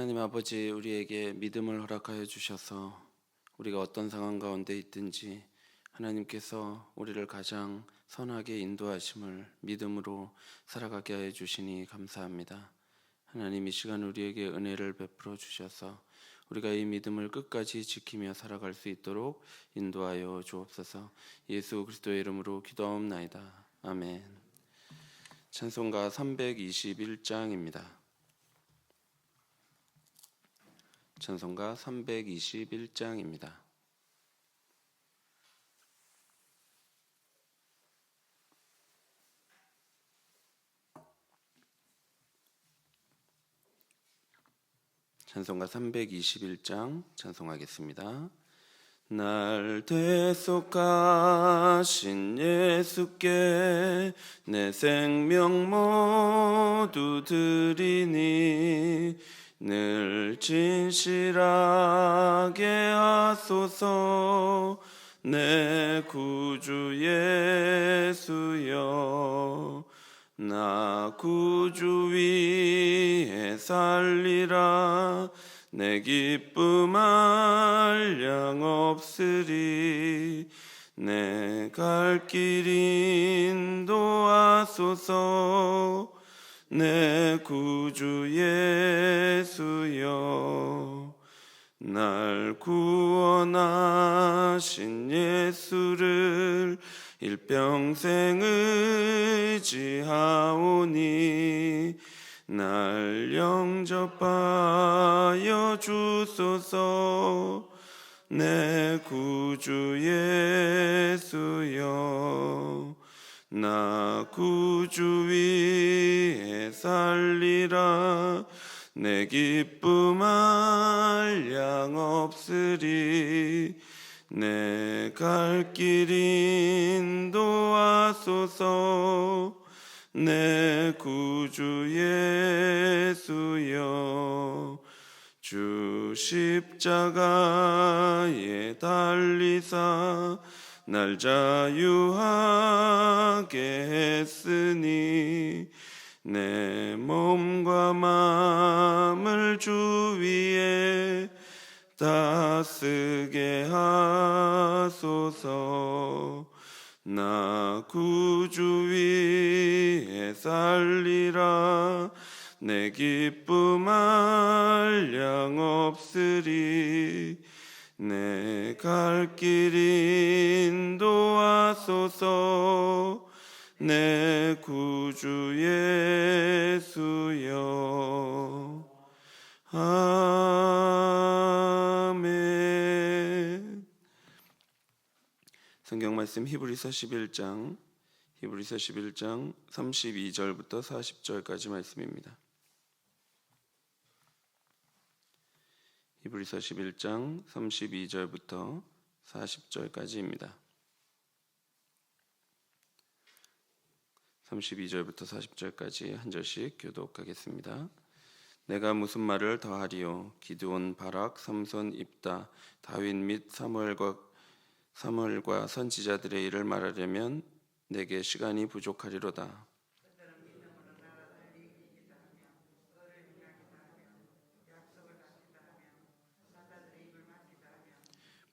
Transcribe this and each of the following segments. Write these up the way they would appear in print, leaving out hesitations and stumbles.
하나님 아버지, 우리에게 믿음을 허락하여 주셔서 우리가 어떤 상황 가운데 있든지 하나님께서 우리를 가장 선하게 인도하심을 믿음으로 살아가게 하여 주시니 감사합니다. 하나님, 이 시간 우리에게 은혜를 베풀어 주셔서 우리가 이 믿음을 끝까지 지키며 살아갈 수 있도록 인도하여 주옵소서. 예수 그리스도의 이름으로 기도하옵나이다. 아멘. 찬송가 321장입니다. 찬송가 321장입니다. 찬송가 321장 찬송하겠습니다. 날 대속하신 예수께 내 생명 모두 드리니 늘 진실하게 하소서. 내 구주 예수여, 나 구주 위에 살리라. 내 기쁨 한량 없으리. 내 갈 길 인도하소서. 내 구주 예수여, 날 구원하신 예수를 일평생 의지하오니 날 영접하여 주소서. 내 구주 예수여, 나 구주 위에 살리라. 내 기쁨 한량 없으리. 내 갈 길 인도하소서. 내 구주 예수여, 주 십자가에 달리사 날 자유하게 했으니 내 몸과 마음을 주 위에 다쓰게 하소서. 나 구주 위에 살리라. 내 기쁨 한량 없으리. 내 갈 길 인도하소서. 내 구주 예수여. 아멘. 성경 말씀 히브리서 11장 32절부터 40절까지 말씀입니다. 히브리서 11장 32절부터 40절까지입니다. 32절부터 40절까지 한 절씩 교독하겠습니다. 내가 무슨 말을 더하리요? 기드온, 바락, 삼손, 입다, 다윗 및 사무엘과 선지자들의 일을 말하려면 내게 시간이 부족하리로다.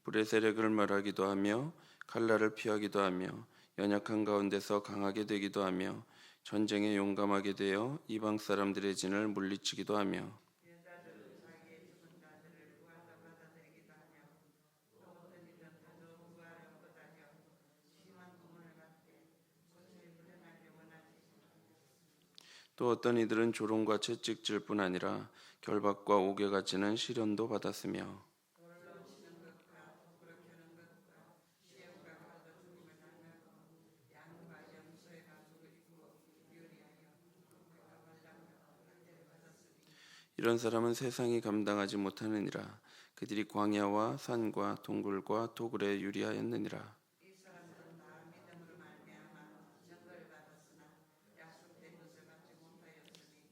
불의 세력을 멸하기도 하며 칼날을 피하기도 하며 연약한 가운데서 강하게 되기도 하며 전쟁에 용감하게 되어 이방 사람들의 진을 물리치기도 하며 또 어떤 이들은 조롱과 채찍질 뿐 아니라 결박과 옥에 갇히는 시련도 받았으며 이런 사람은 세상이 감당하지 못하느니라. 그들이 광야와 산과 동굴과 토굴에 유리하였느니라.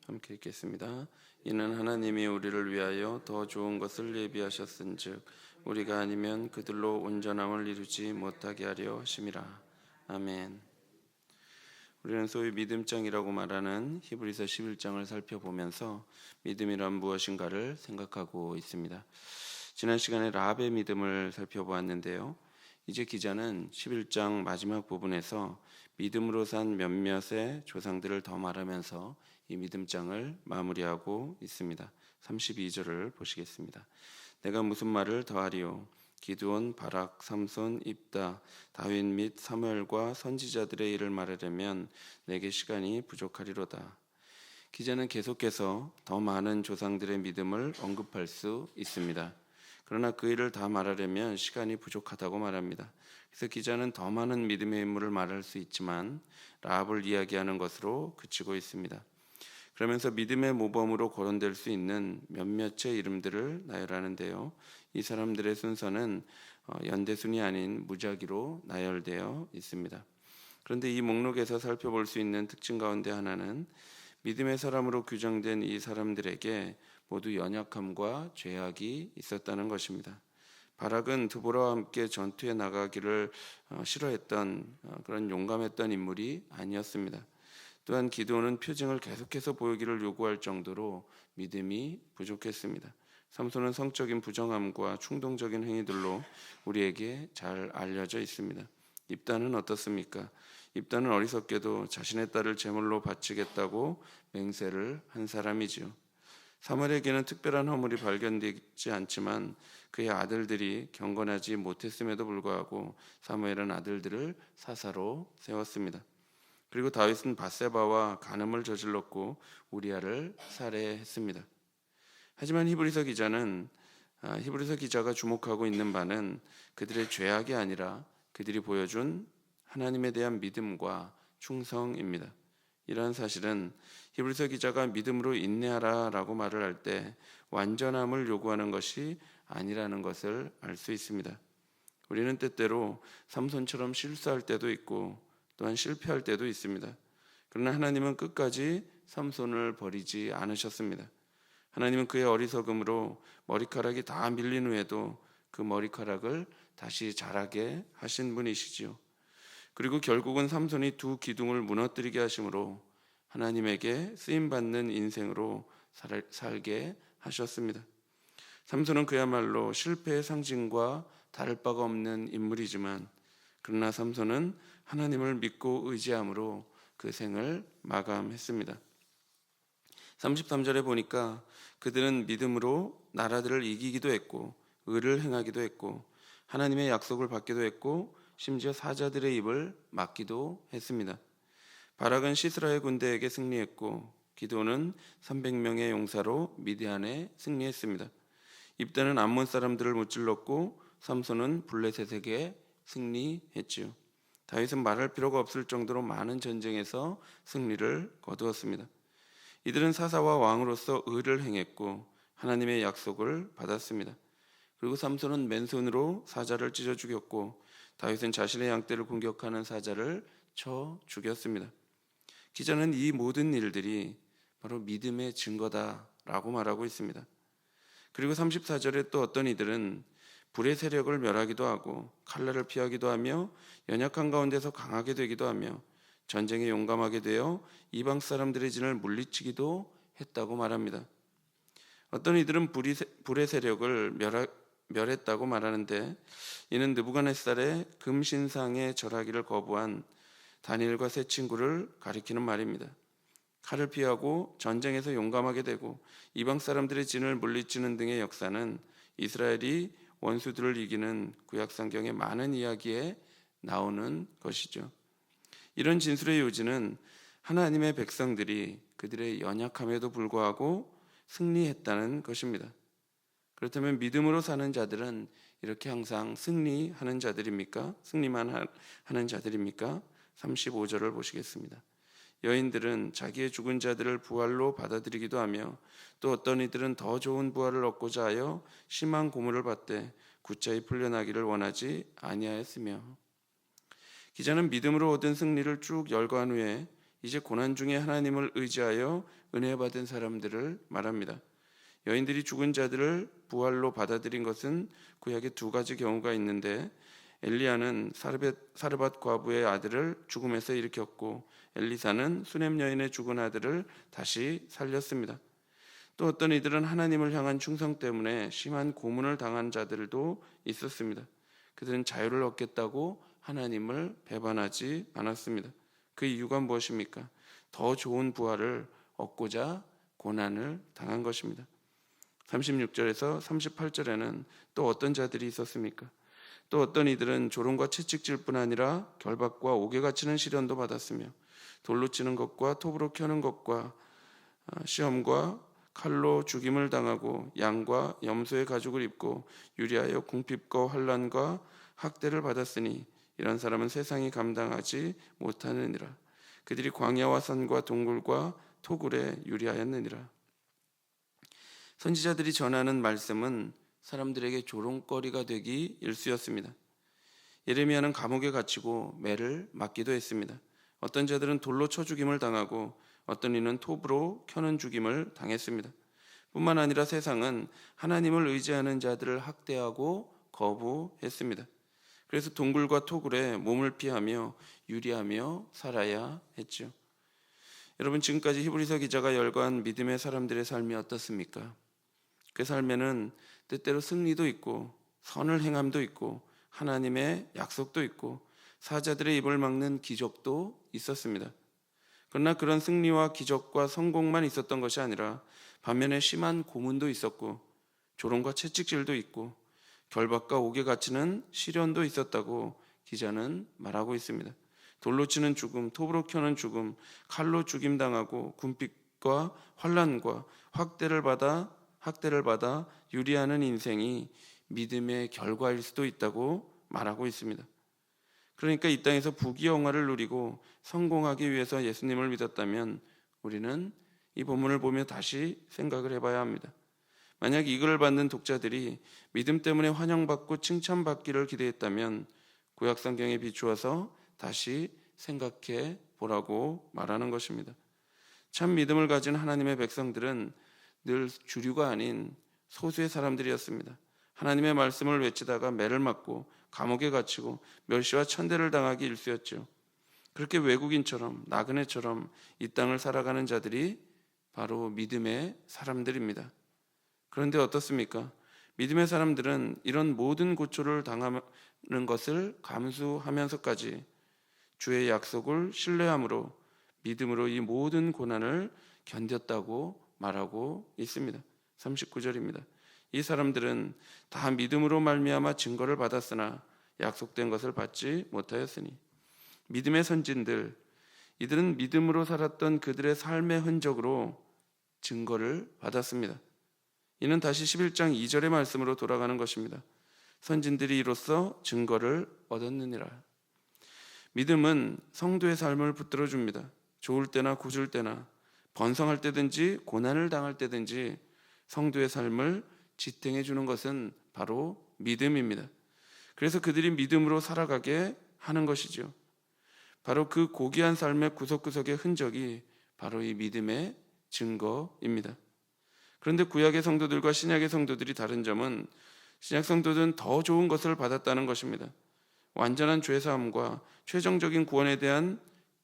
함께 읽겠습니다. 이는 하나님이 우리를 위하여 더 좋은 것을 예비하셨은즉 우리가 아니면 그들로 온전함을 이루지 못하게 하려 하심이라. 아멘. 우리는 소위 믿음장이라고 말하는 히브리서 11장을 살펴보면서 믿음이란 무엇인가를 생각하고 있습니다. 지난 시간에 라합의 믿음을 살펴보았는데요. 이제 기자는 11장 마지막 부분에서 믿음으로 산 몇몇의 조상들을 더 말하면서 이 믿음장을 마무리하고 있습니다. 32절을 보시겠습니다. 내가 무슨 말을 더하리요? 기드온, 바락, 삼손, 입다, 다윗 및 사무엘과 선지자들의 일을 말하려면 내게 시간이 부족하리로다. 기자는 계속해서 더 많은 조상들의 믿음을 언급할 수 있습니다. 그러나 그 일을 다 말하려면 시간이 부족하다고 말합니다. 그래서 기자는 더 많은 믿음의 인물을 말할 수 있지만 라합을 이야기하는 것으로 그치고 있습니다. 그러면서 믿음의 모범으로 거론될 수 있는 몇몇의 이름들을 나열하는데요. 이 사람들의 순서는 연대순이 아닌 무작위로 나열되어 있습니다. 그런데 이 목록에서 살펴볼 수 있는 특징 가운데 하나는 믿음의 사람으로 규정된 이 사람들에게 모두 연약함과 죄악이 있었다는 것입니다. 바락은 드보라와 함께 전투에 나가기를 싫어했던 그런 용감했던 인물이 아니었습니다. 또한 기드온은 표징을 계속해서 보이기를 요구할 정도로 믿음이 부족했습니다. 삼손은 성적인 부정함과 충동적인 행위들로 우리에게 잘 알려져 있습니다. 입다는 어떻습니까? 입다는 어리석게도 자신의 딸을 제물로 바치겠다고 맹세를 한 사람이지요. 사무엘에게는 특별한 허물이 발견되지 않지만 그의 아들들이 경건하지 못했음에도 불구하고 사무엘은 아들들을 사사로 세웠습니다. 그리고 다윗은 밧세바와 간음을 저질렀고 우리아를 살해했습니다. 하지만 히브리서 기자가 주목하고 있는 바는 그들의 죄악이 아니라 그들이 보여준 하나님에 대한 믿음과 충성입니다. 이러한 사실은 히브리서 기자가 믿음으로 인내하라라고 말을 할 때 완전함을 요구하는 것이 아니라는 것을 알 수 있습니다. 우리는 때때로 삼손처럼 실수할 때도 있고 또한 실패할 때도 있습니다. 그러나 하나님은 끝까지 삼손을 버리지 않으셨습니다. 하나님은 그의 어리석음으로 머리카락이 다 밀린 후에도 그 머리카락을 다시 자라게 하신 분이시지요. 그리고 결국은 삼손이 두 기둥을 무너뜨리게 하심으로 하나님에게 쓰임받는 인생으로 살게 하셨습니다. 삼손은 그야말로 실패의 상징과 다를 바가 없는 인물이지만 그러나 삼손은 하나님을 믿고 의지함으로 그 생을 마감했습니다. 33절에 보니까 그들은 믿음으로 나라들을 이기기도 했고 의를 행하기도 했고 하나님의 약속을 받기도 했고 심지어 사자들의 입을 막기도 했습니다. 바락은 시스라의 군대에게 승리했고 기드온은 300명의 용사로 미디안에 승리했습니다. 입다는 암몬 사람들을 무찔렀고 삼손은 블레셋에게 승리했지요. 다윗은 말할 필요가 없을 정도로 많은 전쟁에서 승리를 거두었습니다. 이들은 사사와 왕으로서 의를 행했고 하나님의 약속을 받았습니다. 그리고 삼손은 맨손으로 사자를 찢어 죽였고 다윗은 자신의 양떼를 공격하는 사자를 쳐 죽였습니다. 기자는 이 모든 일들이 바로 믿음의 증거다라고 말하고 있습니다. 그리고 34절에 또 어떤 이들은 불의 세력을 멸하기도 하고 칼날을 피하기도 하며 연약한 가운데서 강하게 되기도 하며 전쟁에 용감하게 되어 이방 사람들의 진을 물리치기도 했다고 말합니다. 어떤 이들은 불의 세력을 멸했다고 말하는데 이는 느부갓네살의 금신상에 절하기를 거부한 다니엘과 세 친구를 가리키는 말입니다. 칼을 피하고 전쟁에서 용감하게 되고 이방 사람들의 진을 물리치는 등의 역사는 이스라엘이 원수들을 이기는 구약성경의 많은 이야기에 나오는 것이죠. 이런 진술의 요지는 하나님의 백성들이 그들의 연약함에도 불구하고 승리했다는 것입니다. 그렇다면 믿음으로 사는 자들은 이렇게 항상 승리하는 자들입니까? 승리만 하는 자들입니까? 35절을 보시겠습니다. 여인들은 자기의 죽은 자들을 부활로 받아들이기도 하며 또 어떤 이들은 더 좋은 부활을 얻고자 하여 심한 고문을 받되 굳자이 풀려나기를 원하지 아니하였으며 기자는 믿음으로 얻은 승리를 쭉 열거한 후에 이제 고난 중에 하나님을 의지하여 은혜 받은 사람들을 말합니다. 여인들이 죽은 자들을 부활로 받아들인 것은 구약에 두 가지 경우가 있는데 엘리야는 사르밧 과부의 아들을 죽음에서 일으켰고 엘리사는 수넴 여인의 죽은 아들을 다시 살렸습니다. 또 어떤 이들은 하나님을 향한 충성 때문에 심한 고문을 당한 자들도 있었습니다. 그들은 자유를 얻겠다고 하나님을 배반하지 않았습니다. 그 이유가 무엇입니까? 더 좋은 부활을 얻고자 고난을 당한 것입니다. 36절에서 38절에는 또 어떤 자들이 있었습니까? 또 어떤 이들은 조롱과 채찍질 뿐 아니라 결박과 옥에 갇히는 시련도 받았으며 돌로 치는 것과 톱으로 켜는 것과 시험과 칼로 죽임을 당하고 양과 염소의 가죽을 입고 유리하여 궁핍과 환난과 학대를 받았으니 이런 사람은 세상이 감당하지 못하느니라. 그들이 광야와 산과 동굴과 토굴에 유리하였느니라. 선지자들이 전하는 말씀은 사람들에게 조롱거리가 되기 일쑤였습니다. 예레미야는 감옥에 갇히고 매를 맞기도 했습니다. 어떤 자들은 돌로 쳐 죽임을 당하고 어떤 이는 톱으로 켜는 죽임을 당했습니다. 뿐만 아니라 세상은 하나님을 의지하는 자들을 학대하고 거부했습니다. 그래서 동굴과 토굴에 몸을 피하며 유리하며 살아야 했죠. 여러분, 지금까지 히브리서 기자가 열거한 믿음의 사람들의 삶이 어떻습니까? 그 삶에는 때때로 승리도 있고 선을 행함도 있고 하나님의 약속도 있고 사자들의 입을 막는 기적도 있었습니다. 그러나 그런 승리와 기적과 성공만 있었던 것이 아니라 반면에 심한 고문도 있었고 조롱과 채찍질도 있고 결박과 옥에 갇히는 시련도 있었다고 기자는 말하고 있습니다. 돌로 치는 죽음, 톱으로 켜는 죽음, 칼로 죽임당하고 군핍과 환난과 학대를 받아 유리하는 인생이 믿음의 결과일 수도 있다고 말하고 있습니다. 그러니까 이 땅에서 부귀영화를 누리고 성공하기 위해서 예수님을 믿었다면 우리는 이 본문을 보며 다시 생각을 해봐야 합니다. 만약 이 글을 받는 독자들이 믿음 때문에 환영받고 칭찬받기를 기대했다면 구약 성경에 비추어서 다시 생각해 보라고 말하는 것입니다. 참 믿음을 가진 하나님의 백성들은 늘 주류가 아닌 소수의 사람들이었습니다. 하나님의 말씀을 외치다가 매를 맞고 감옥에 갇히고 멸시와 천대를 당하기 일쑤였죠. 그렇게 외국인처럼 나그네처럼 이 땅을 살아가는 자들이 바로 믿음의 사람들입니다. 그런데 어떻습니까? 믿음의 사람들은 이런 모든 고초를 당하는 것을 감수하면서까지 주의 약속을 신뢰함으로 믿음으로 이 모든 고난을 견뎠다고 말하고 있습니다. 39절입니다. 이 사람들은 다 믿음으로 말미암아 증거를 받았으나 약속된 것을 받지 못하였으니 믿음의 선진들, 이들은 믿음으로 살았던 그들의 삶의 흔적으로 증거를 받았습니다. 이는 다시 11장 2절의 말씀으로 돌아가는 것입니다. 선진들이 이로써 증거를 얻었느니라. 믿음은 성도의 삶을 붙들어 줍니다. 좋을 때나 굳을 때나 번성할 때든지 고난을 당할 때든지 성도의 삶을 지탱해 주는 것은 바로 믿음입니다. 그래서 그들이 믿음으로 살아가게 하는 것이죠. 바로 그 고귀한 삶의 구석구석의 흔적이 바로 이 믿음의 증거입니다. 그런데 구약의 성도들과 신약의 성도들이 다른 점은 신약 성도들은 더 좋은 것을 받았다는 것입니다. 완전한 죄사함과 최종적인 구원에 대한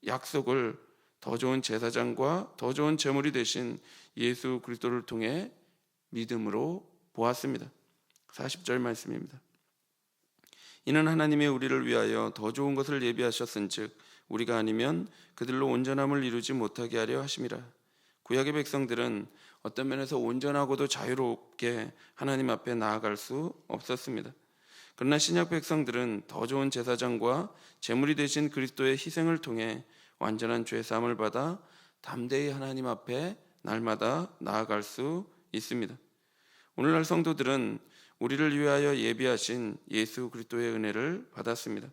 약속을 더 좋은 제사장과 더 좋은 제물이 되신 예수 그리스도를 통해 믿음으로 보았습니다. 40절 말씀입니다. 이는 하나님의 우리를 위하여 더 좋은 것을 예비하셨은즉 우리가 아니면 그들로 온전함을 이루지 못하게 하려 하심이라. 구약의 백성들은 어떤 면에서 온전하고도 자유롭게 하나님 앞에 나아갈 수 없었습니다. 그러나 신약 백성들은 더 좋은 제사장과 제물이 되신 그리스도의 희생을 통해 완전한 죄사함을 받아 담대히 하나님 앞에 날마다 나아갈 수 있습니다. 오늘날 성도들은 우리를 위하여 예비하신 예수 그리스도의 은혜를 받았습니다.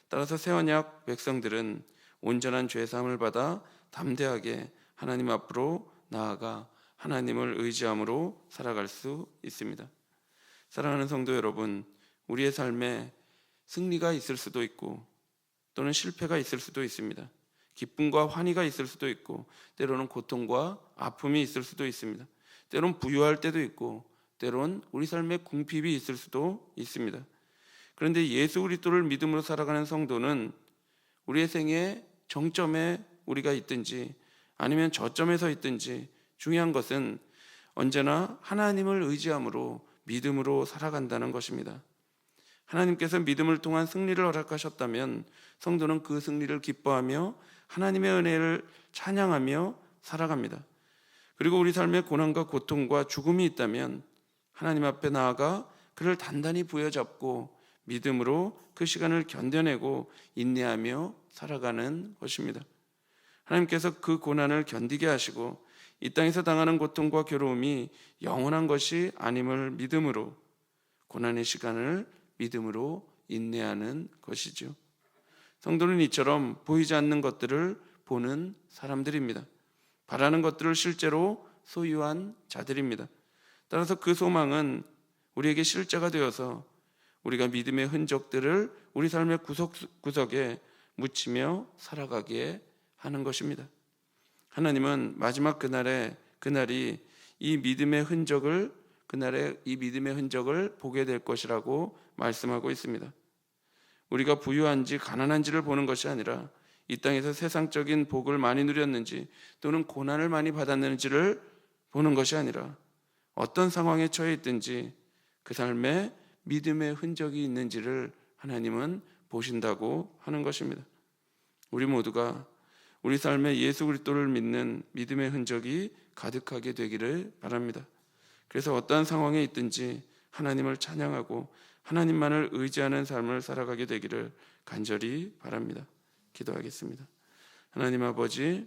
따라서 새언약 백성들은 온전한 죄사함을 받아 담대하게 하나님 앞으로 나아가 하나님을 의지함으로 살아갈 수 있습니다. 사랑하는 성도 여러분, 우리의 삶에 승리가 있을 수도 있고 또는 실패가 있을 수도 있습니다. 기쁨과 환희가 있을 수도 있고 때로는 고통과 아픔이 있을 수도 있습니다. 때로는 부유할 때도 있고 때로는 우리 삶에 궁핍이 있을 수도 있습니다. 그런데 예수 그리스도를 믿음으로 살아가는 성도는 우리의 생애 정점에 우리가 있든지 아니면 저점에 서 있든지 중요한 것은 언제나 하나님을 의지함으로 믿음으로 살아간다는 것입니다. 하나님께서 믿음을 통한 승리를 허락하셨다면 성도는 그 승리를 기뻐하며 하나님의 은혜를 찬양하며 살아갑니다. 그리고 우리 삶에 고난과 고통과 죽음이 있다면 하나님 앞에 나아가 그를 단단히 부여잡고 믿음으로 그 시간을 견뎌내고 인내하며 살아가는 것입니다. 하나님께서 그 고난을 견디게 하시고 이 땅에서 당하는 고통과 괴로움이 영원한 것이 아님을 믿음으로 고난의 시간을 믿음으로 인내하는 것이죠. 성도는 이처럼 보이지 않는 것들을 보는 사람들입니다. 바라는 것들을 실제로 소유한 자들입니다. 따라서 그 소망은 우리에게 실제가 되어서 우리가 믿음의 흔적들을 우리 삶의 구석구석에 묻히며 살아가게 하는 것입니다. 하나님은 마지막 그날이 이 믿음의 흔적을 보게 될 것이라고 말씀하고 있습니다. 우리가 부유한지 가난한지를 보는 것이 아니라 이 땅에서 세상적인 복을 많이 누렸는지 또는 고난을 많이 받았는지를 보는 것이 아니라 어떤 상황에 처해 있든지 그 삶에 믿음의 흔적이 있는지를 하나님은 보신다고 하는 것입니다. 우리 모두가 우리 삶에 예수 그리스도를 믿는 믿음의 흔적이 가득하게 되기를 바랍니다. 그래서 어떠한 상황에 있든지 하나님을 찬양하고 하나님만을 의지하는 삶을 살아가게 되기를 간절히 바랍니다. 기도하겠습니다. 하나님 아버지,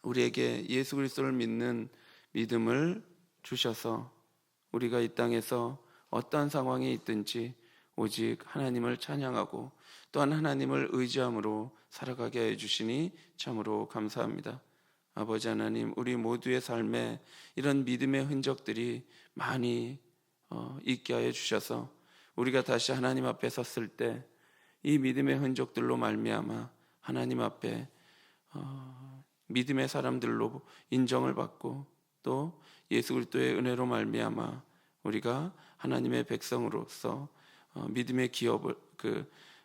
우리에게 예수 그리스도를 믿는 믿음을 주셔서 우리가 이 땅에서 어떠한 상황에 있든지 오직 하나님을 찬양하고 또한 하나님을 의지함으로 살아가게 해주시니 참으로 감사합니다. 아버지 하나님, 우리 모두의 삶에 이런 믿음의 흔적들이 많이 있게 하여 주셔서 우리가 다시 하나님 앞에 섰을 때 이 믿음의 흔적들로 말미암아 하나님 앞에 믿음의 사람들로 인정을 받고 또 예수 그리스도의 은혜로 말미암아 우리가 하나님의 백성으로서 믿음의 기업을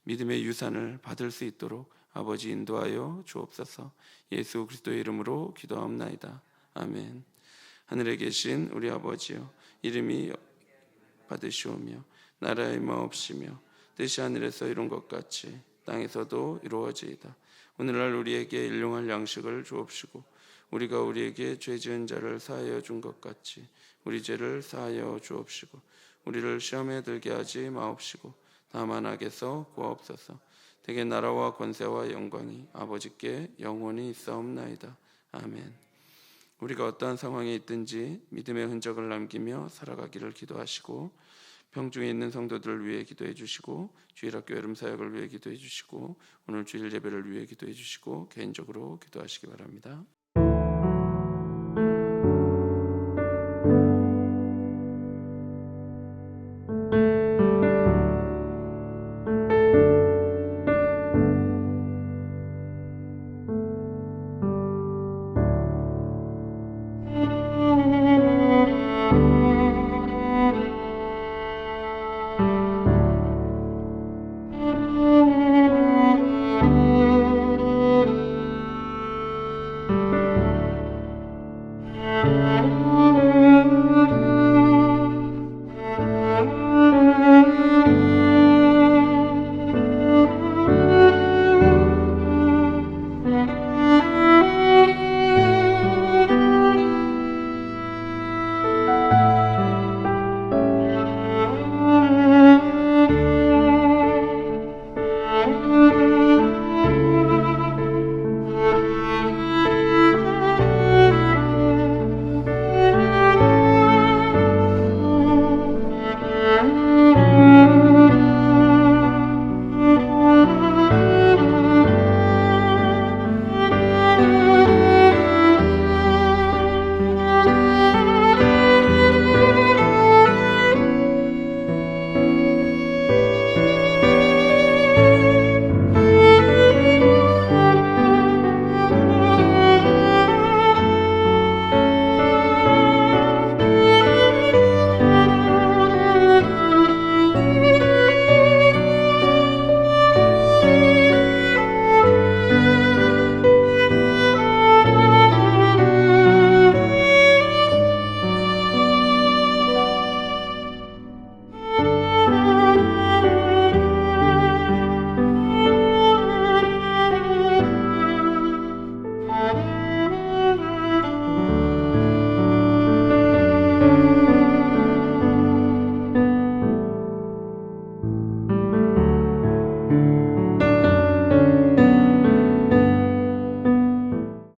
믿음의 유산을 받을 수 있도록 아버지 인도하여 주옵소서. 예수 그리스도의 이름으로 기도하옵나이다. 아멘. 하늘에 계신 우리 아버지여, 이름이 받으시오며 나라의 마옵시며 뜻이 하늘에서 이룬 것 같이 땅에서도 이루어지이다. 오늘날 우리에게 일용할 양식을 주옵시고 우리가 우리에게 죄 지은 자를 사하여 준 것 같이 우리 죄를 사하여 주옵시고 우리를 시험에 들게 하지 마옵시고 다만 악에서 구하옵소서. 대개 나라와 권세와 영광이 아버지께 영원히 있사옵나이다. 아멘. 우리가 어떠한 상황에 있든지 믿음의 흔적을 남기며 살아가기를 기도하시고 평중에 있는 성도들을 위해 기도해 주시고 주일학교 여름 사역을 위해 기도해 주시고 오늘 주일 예배를 위해 기도해 주시고 개인적으로 기도하시기 바랍니다.